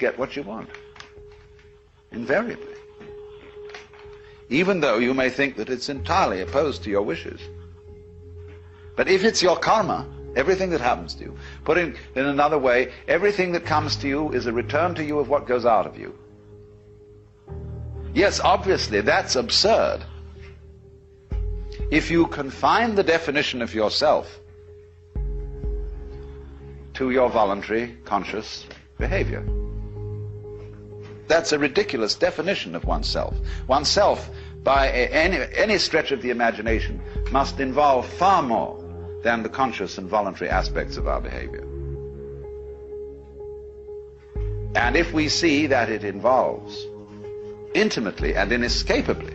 get what you want. Invariably. Even though you may think that it's entirely opposed to your wishes. But if it's your karma, everything that happens to you, put in another way, everything that comes to you is a return to you of what goes out of you. Yes, obviously, that's absurd. If you confine the definition of yourself to your voluntary, conscious behavior. That's a ridiculous definition of oneself. Oneself, by any stretch of the imagination, must involve far more than the conscious and voluntary aspects of our behavior. And if we see that it involves intimately and inescapably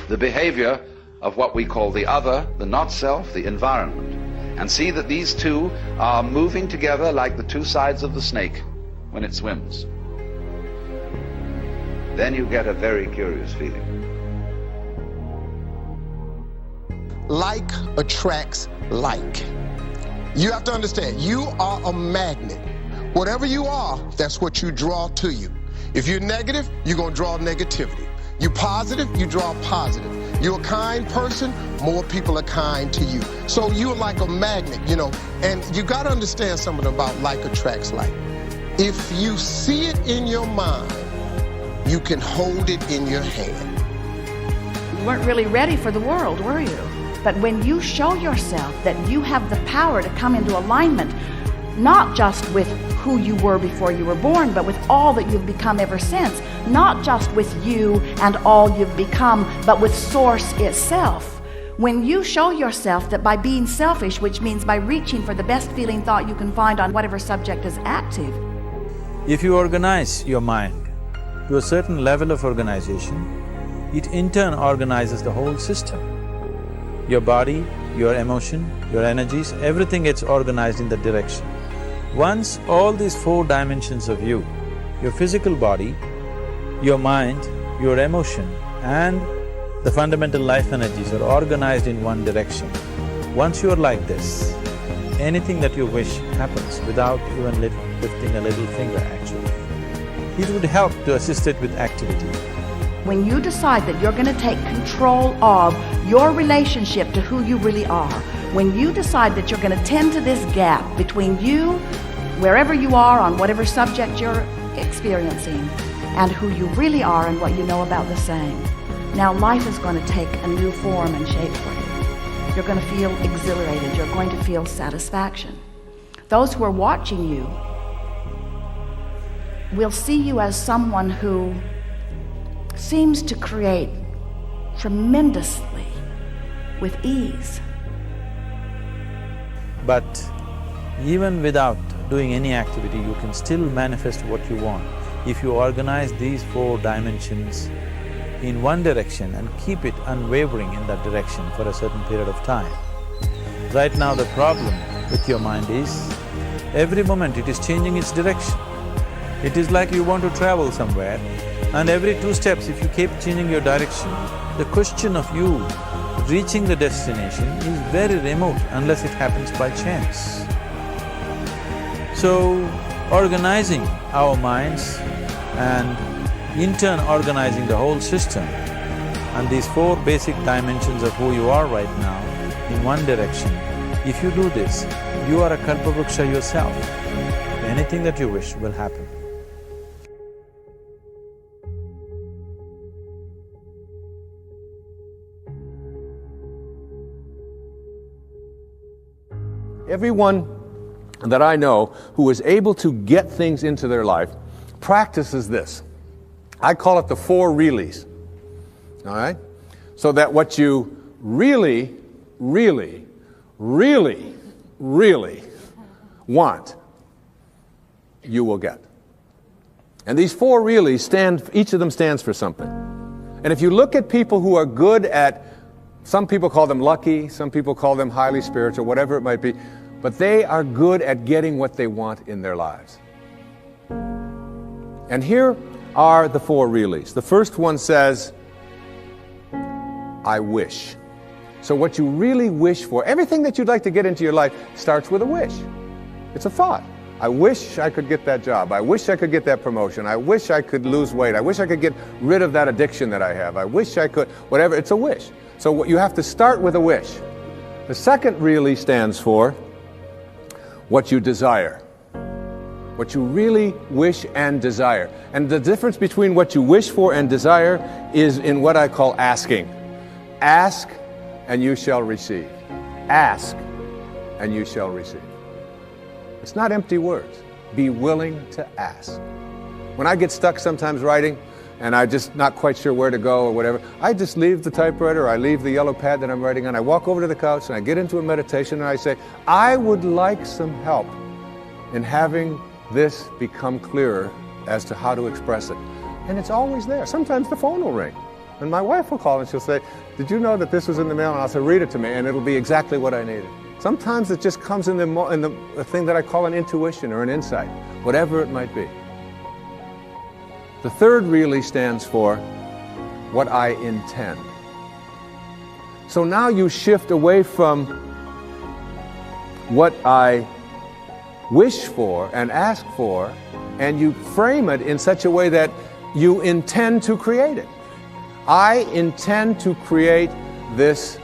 the behavior of what we call the other, the not-self, the environment, and see that these two are moving together like the two sides of the snake when it swims, then you get a very curious feeling. Like attracts like. You have to understand, you are a magnet. Whatever you are, that's what you draw to you. If you're negative, you're going to draw negativity. You're positive, you draw positive. You're a kind person, more people are kind to you. So you're like a magnet, you know, and you got to understand something about like attracts like. If you see it in your mind, you can hold it in your hand. You weren't really ready for the world, were you? But when you show yourself that you have the power to come into alignment, not just with who you were before you were born, but with all that you've become ever since, not just with you and all you've become, but with Source itself. When you show yourself that by being selfish, which means by reaching for the best feeling thought you can find on whatever subject is active. If you organize your mind to a certain level of organization, it in turn organizes the whole system. Your body, your emotion, your energies, everything gets organized in that direction. Once all these four dimensions of you, your physical body, your mind, your emotion and the fundamental life energies are organized in one direction. Once you're like this, anything that you wish happens without even lifting a little finger actually. It would help to assist it with activity. When you decide that you're going to take control of your relationship to who you really are, when you decide that you're going to tend to this gap between you, wherever you are on whatever subject you're experiencing, and who you really are and what you know about the same, now life is going to take a new form and shape for you. You're going to feel exhilarated. You're going to feel satisfaction. Those who are watching you will see you as someone who seems to create tremendously with ease. But even without doing any activity, you can still manifest what you want if you organize these four dimensions in one direction and keep it unwavering in that direction for a certain period of time. Right now the problem with your mind is, every moment it is changing its direction. It is like you want to travel somewhere and every 2 steps if you keep changing your direction, the question of you reaching the destination is very remote unless it happens by chance. So, organizing our minds and in turn organizing the whole system and these four basic dimensions of who you are right now in one direction, if you do this, you are a kalpavruksha yourself. Anything that you wish will happen. Everyone that I know who is able to get things into their life practices this. I call it the 4 reallys, all right? So that what you really, really, really, really want, you will get. And these 4 reallys each of them stands for something. And if you look at people who are good at, some people call them lucky, some people call them highly spiritual, whatever it might be, but they are good at getting what they want in their lives. And here are the 4 reallys. The first one says, I wish. So what you really wish for, everything that you'd like to get into your life starts with a wish. It's a thought. I wish I could get that job. I wish I could get that promotion. I wish I could lose weight. I wish I could get rid of that addiction that I have. I wish I could, whatever. It's a wish. So you have to start with a wish. The second really stands for what you desire. What you really wish and desire. And the difference between what you wish for and desire is in what I call asking. Ask and you shall receive. Ask and you shall receive. It's not empty words. Be willing to ask. When I get stuck sometimes writing and I'm just not quite sure where to go or whatever, I just leave the typewriter, I leave the yellow pad that I'm writing on, I walk over to the couch and I get into a meditation and I say, I would like some help in having this become clearer as to how to express it. And it's always there. Sometimes the phone will ring and my wife will call and she'll say, did you know that this was in the mail? And I'll say, read it to me, and it'll be exactly what I needed. Sometimes it just comes in the thing that I call an intuition or an insight, whatever it might be. The third really stands for what I intend. So now you shift away from what I wish for and ask for, and you frame it in such a way that you intend to create it. I intend to create this,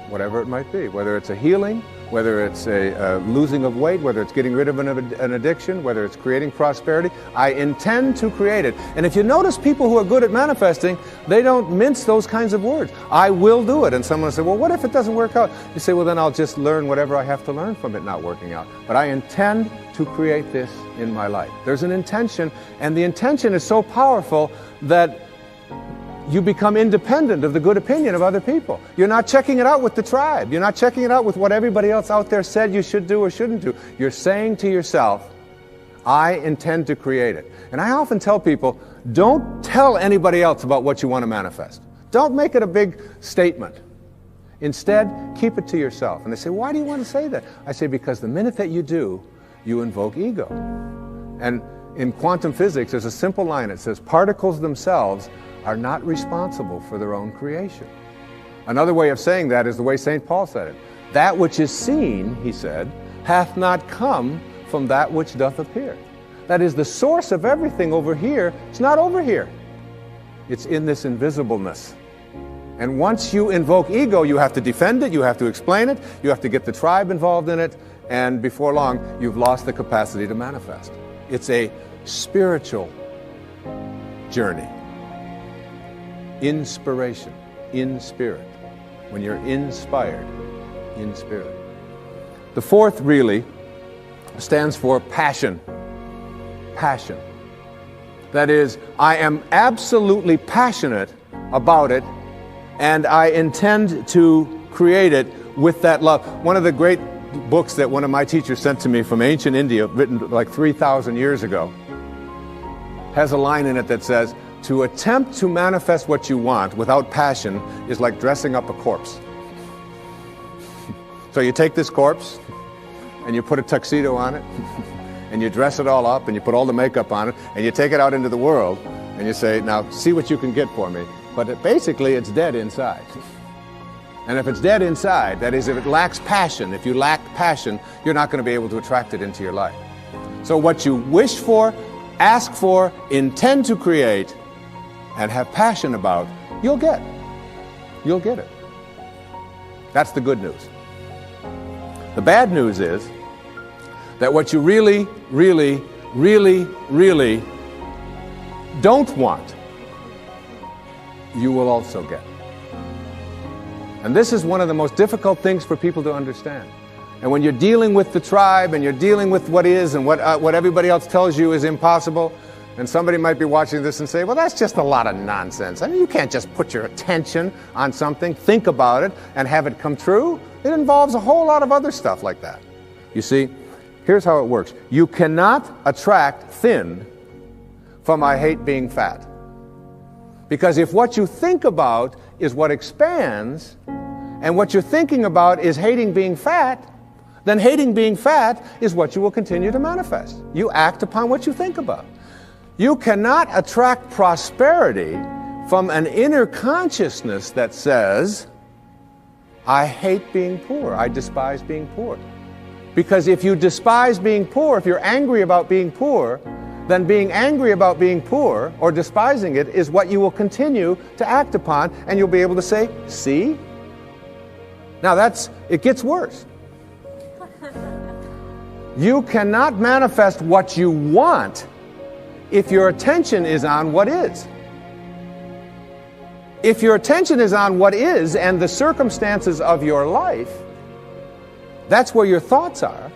whatever it might be, whether it's a healing, whether it's a losing of weight, whether it's getting rid of an addiction, whether it's creating prosperity. I intend to create it. And if you notice people who are good at manifesting, they don't mince those kinds of words. I will do it. And someone will say, well, what if it doesn't work out? You say, well, then I'll just learn whatever I have to learn from it not working out. But I intend to create this in my life. There's an intention, and the intention is so powerful that you become independent of the good opinion of other people. You're not checking it out with the tribe. You're not checking it out with what everybody else out there said you should do or shouldn't do. You're saying to yourself, I intend to create it. And I often tell people, don't tell anybody else about what you want to manifest. Don't make it a big statement. Instead, keep it to yourself. And they say, why do you want to say that? I say, because the minute that you do, you invoke ego. And in quantum physics, there's a simple line. It says, particles themselves are not responsible for their own creation. Another way of saying that is the way St. Paul said it. That which is seen, he said, hath not come from that which doth appear. That is, the source of everything over here, it's not over here. It's in this invisibleness. And once you invoke ego, you have to defend it, you have to explain it, you have to get the tribe involved in it, and before long, you've lost the capacity to manifest. It's a spiritual journey. Inspiration, in spirit. When you're inspired, in spirit. The fourth really stands for passion. Passion. That is, I am absolutely passionate about it, and I intend to create it with that love. One of the great books that one of my teachers sent to me from ancient India, written like 3,000 years ago, has a line in it that says, to attempt to manifest what you want without passion is like dressing up a corpse. So you take this corpse and you put a tuxedo on it and you dress it all up and you put all the makeup on it and you take it out into the world and you say, now see what you can get for me. But basically it's dead inside. And if it's dead inside, that is, if it lacks passion, if you lack passion, you're not going to be able to attract it into your life. So what you wish for, ask for, intend to create, and have passion about, you'll get. You'll get it. That's the good news. The bad news is that what you really, really, really, really don't want, you will also get. And this is one of the most difficult things for people to understand. And when you're dealing with the tribe and you're dealing with what is and what everybody else tells you is impossible, and somebody might be watching this and say, well, that's just a lot of nonsense. I mean, you can't just put your attention on something, think about it, and have it come true. It involves a whole lot of other stuff like that. You see, here's how it works. You cannot attract thin from I hate being fat. Because if what you think about is what expands, and what you're thinking about is hating being fat, then hating being fat is what you will continue to manifest. You act upon what you think about. You cannot attract prosperity from an inner consciousness that says, I hate being poor, I despise being poor. Because if you despise being poor, if you're angry about being poor, then being angry about being poor or despising it is what you will continue to act upon, and you'll be able to say, see? Now it gets worse. You cannot manifest what you want if your attention is on what is. If your attention is on what is and the circumstances of your life, that's where your thoughts are,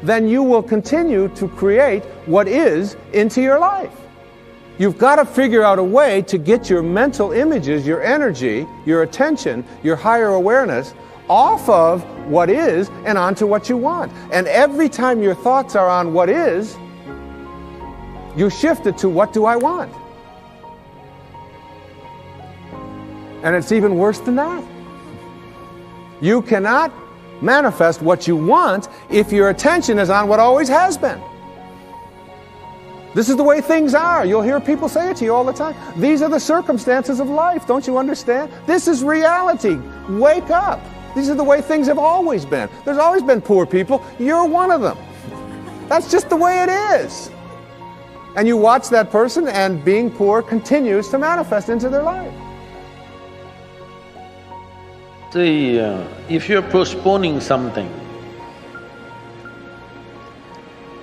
then you will continue to create what is into your life. You've got to figure out a way to get your mental images, your energy, your attention, your higher awareness off of what is and onto what you want. And every time your thoughts are on what is, you shift it to what do I want? And it's even worse than that. You cannot manifest what you want if your attention is on what always has been. This is the way things are. You'll hear people say it to you all the time. These are the circumstances of life. Don't you understand? This is reality. Wake up. These are the way things have always been. There's always been poor people. You're one of them. That's just the way it is. And you watch that person, and being poor continues to manifest into their life. See, if you're postponing something,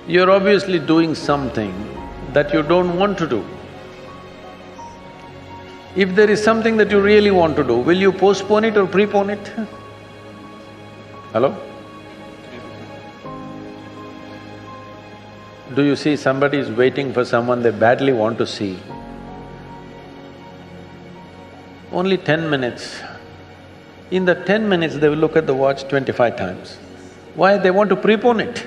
you're obviously doing something that you don't want to do. If there is something that you really want to do, will you postpone it or prepone it? Hello? Do you see somebody is waiting for someone they badly want to see? Only 10 minutes. In the 10 minutes, they will look at the watch 25 times. Why? They want to prepone it.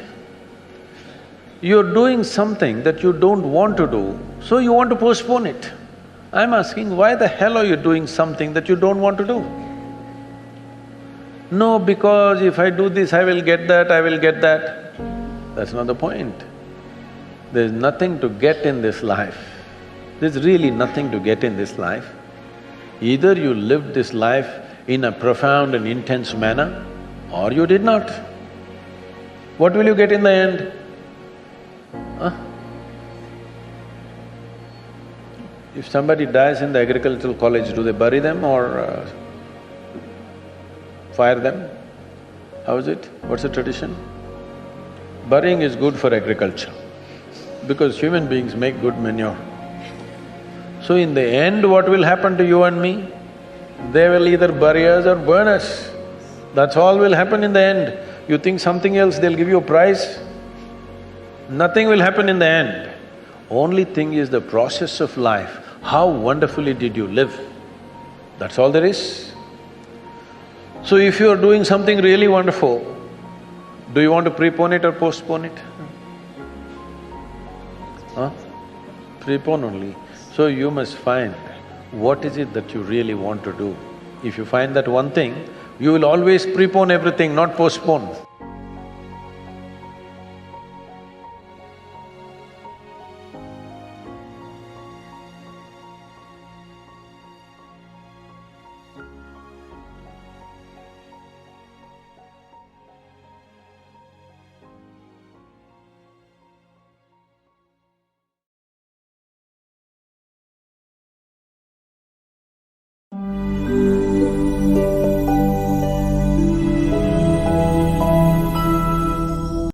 You're doing something that you don't want to do, so you want to postpone it. I'm asking, why the hell are you doing something that you don't want to do? No, because if I do this, I will get that, I will get that. That's not the point. There's nothing to get in this life. There's really nothing to get in this life. Either you lived this life in a profound and intense manner, or you did not. What will you get in the end? Huh? If somebody dies in the agricultural college, do they bury them or fire them? How is it? What's the tradition? Burying is good for agriculture, because human beings make good manure. So in the end, what will happen to you and me? They will either bury us or burn us. That's all will happen in the end. You think something else, they'll give you a prize? Nothing will happen in the end. Only thing is the process of life. How wonderfully did you live? That's all there is. So if you are doing something really wonderful, do you want to prepone it or postpone it? Huh? Prepone only. So you must find what is it that you really want to do. If you find that one thing, you will always prepone everything, not postpone.